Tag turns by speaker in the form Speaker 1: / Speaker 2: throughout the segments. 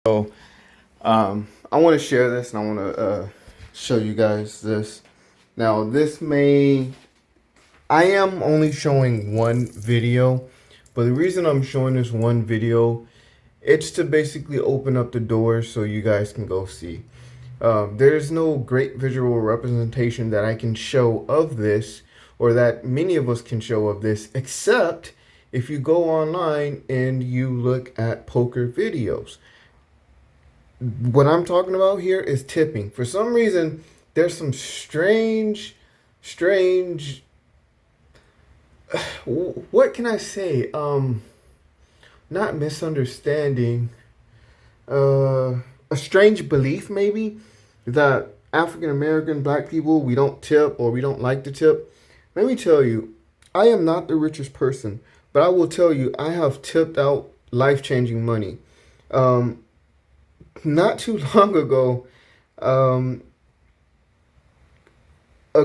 Speaker 1: So I want to share this, and I want to show you guys this. Now, I am only showing one video, but the reason I'm showing this one video, it's to basically open up the door so you guys can go see. There's no great visual representation that I can show of this, or that many of us can show of this, except if you go online and you look at poker videos. What I'm talking about here is tipping. For some reason, there's some strange, what can I say? Not misunderstanding, a strange belief maybe that African American black people, we don't tip, or we don't like to tip. Let me tell you, I am not the richest person, but I will tell you, I have tipped out life-changing money. Not too long ago, a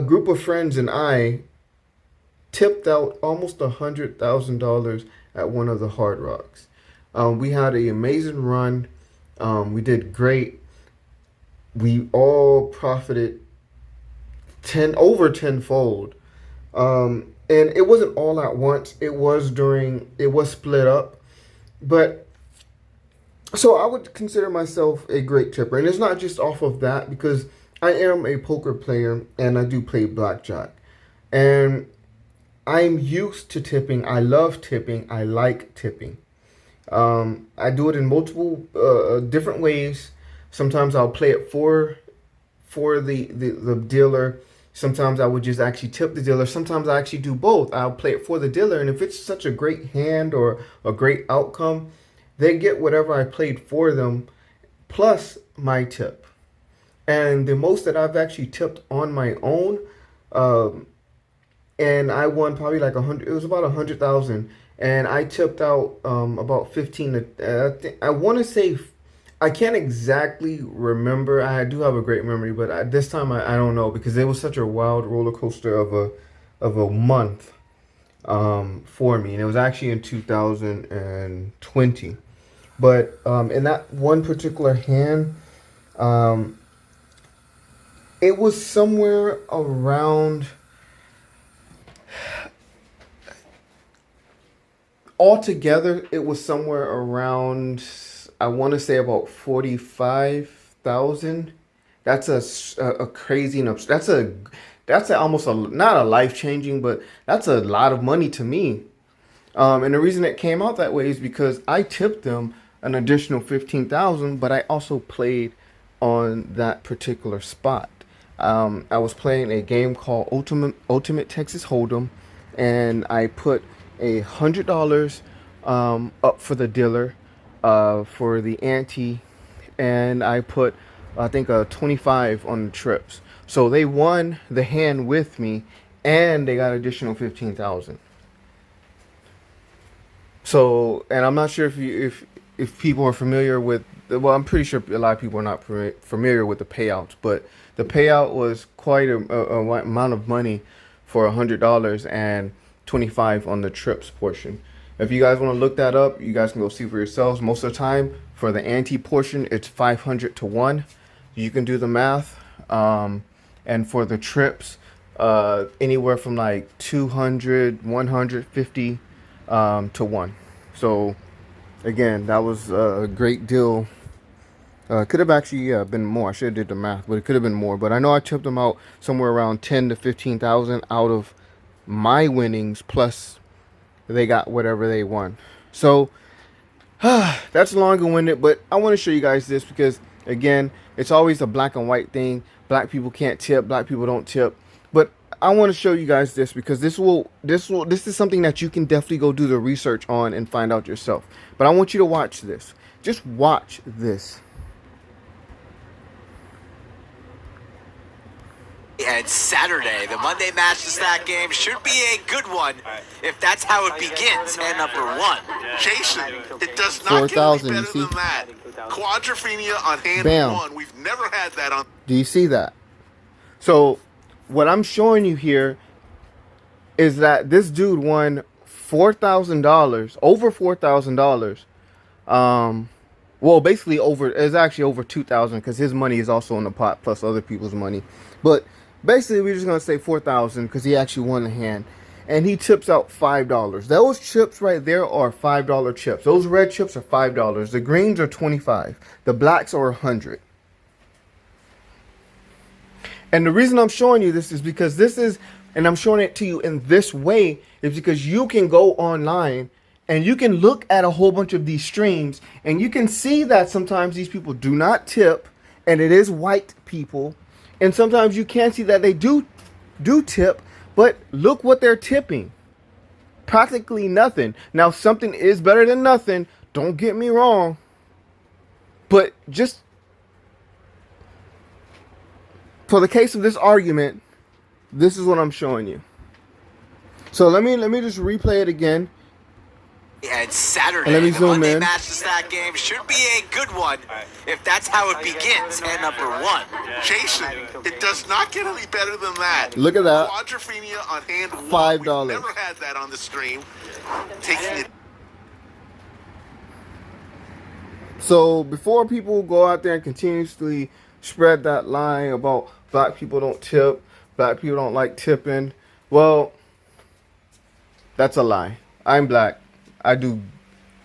Speaker 1: group of friends and I tipped out almost $100,000 at one of the Hard Rocks. We had an amazing run. We did great. We all profited over tenfold. And it wasn't all at once. It was split up. But so I would consider myself a great tipper. And it's not just off of that, because I am a poker player and I do play blackjack. And I'm used to tipping. I love tipping. I like tipping. I do it in multiple different ways. Sometimes I'll play it for the dealer. Sometimes I would just actually tip the dealer. Sometimes I actually do both. I'll play it for the dealer. And if it's such a great hand or a great outcome, they get whatever I played for them, plus my tip. And the most that I've actually tipped on my own, and I won probably like 100. It was about 100,000, and I tipped out about 15. I want to say, I can't exactly remember. I do have a great memory, but this time I don't know, because it was such a wild roller coaster of a month for me, and it was actually in 2020. But in that one particular hand, it was somewhere around, altogether, it was somewhere around, I want to say about 45,000. That's a crazy enough. That's almost not a life changing, but that's a lot of money to me. And the reason it came out that way is because I tipped them an additional 15,000, but I also played on that particular spot. I was playing a game called Ultimate Texas Hold'em, and I put $100 up for the dealer for the ante, and I put, I think, a 25 on the trips. So they won the hand with me, and they got additional 15,000. So, and I'm not sure if people are familiar with, well, I'm pretty sure a lot of people are not familiar with the payouts, but the payout was quite a amount of money for $100 and 25 on the trips portion. If you guys want to look that up, you guys can go see for yourselves. Most of the time, for the ante portion, it's 500 to 1. You can do the math. And for the trips, anywhere from like 200, 150 to 1. So again, that was a great deal. Could have actually been more. I should have did the math, but it could have been more. But I know I tipped them out somewhere around 10 to 15,000 out of my winnings, plus they got whatever they won. So that's longer-winded, but I want to show you guys this because, again, it's always a black and white thing. Black people can't tip. Black people don't tip. But I want to show you guys this because this is something that you can definitely go do the research on and find out yourself. But I want you to watch this. Just watch this.
Speaker 2: And Saturday, the Monday Match to Stack game should be a good one if that's how it begins. And number one,
Speaker 3: Jason, it does not get any better than that. Quadrophenia on hand
Speaker 1: Bam.
Speaker 3: one. We've never had that on.
Speaker 1: Do you see that? So what I'm showing you here is that this dude won $4,000, over $4,000, Well, basically it's actually over 2,000 because his money is also in the pot plus other people's money. But basically, we're just gonna say 4,000 because he actually won the hand, and he tips out $5. Those chips right there are $5 chips. Those red chips are $5. The greens are 25. The blacks are 100. And the reason I'm showing you this is because and I'm showing it to you in this way, is because you can go online and you can look at a whole bunch of these streams and you can see that sometimes these people do not tip, and it is white people. And sometimes you can see that they do tip, but look what they're tipping. Practically nothing. Now, something is better than nothing. Don't get me wrong. But just for the case of this argument, this is what I'm showing you. So let me just replay it again.
Speaker 2: And Saturday,
Speaker 1: Let me
Speaker 2: the
Speaker 1: zoom
Speaker 2: Monday
Speaker 1: in.
Speaker 2: Match to Stack game should be a good one if that's how it begins. And number one,
Speaker 3: Jason, it does not get any better than that.
Speaker 1: Look at that.
Speaker 3: Quadrophenia on hand
Speaker 1: $5.
Speaker 3: We've never had that on the stream. Taking it.
Speaker 1: So before people go out there and continuously spread that lie about black people don't tip, black people don't like tipping, well, that's a lie. I'm black.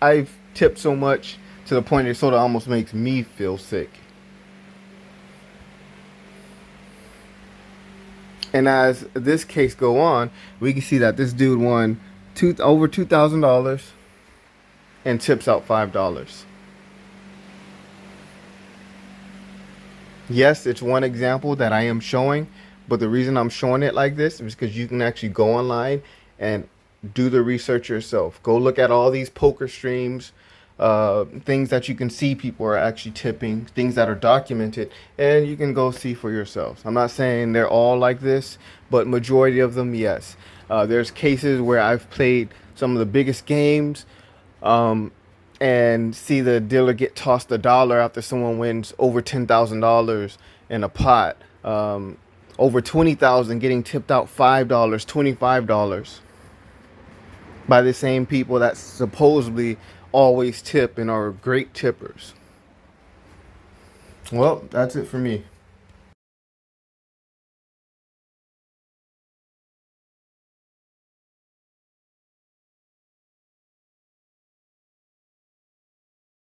Speaker 1: I've tipped so much to the point it sort of almost makes me feel sick. And as this case go on, we can see that this dude won over $2,000 and tips out $5. Yes, it's one example that I am showing, but the reason I'm showing it like this is because you can actually go online and do the research yourself. Go look at all these poker streams, things that you can see people are actually tipping, things that are documented, and you can go see for yourselves. I'm not saying they're all like this, but majority of them, yes. There's cases where I've played some of the biggest games and see the dealer get tossed $1 after someone wins over $10,000 in a pot. Over $20,000 getting tipped out $5, $25 by the same people that supposedly always tip and are great tippers. Well, that's it for me.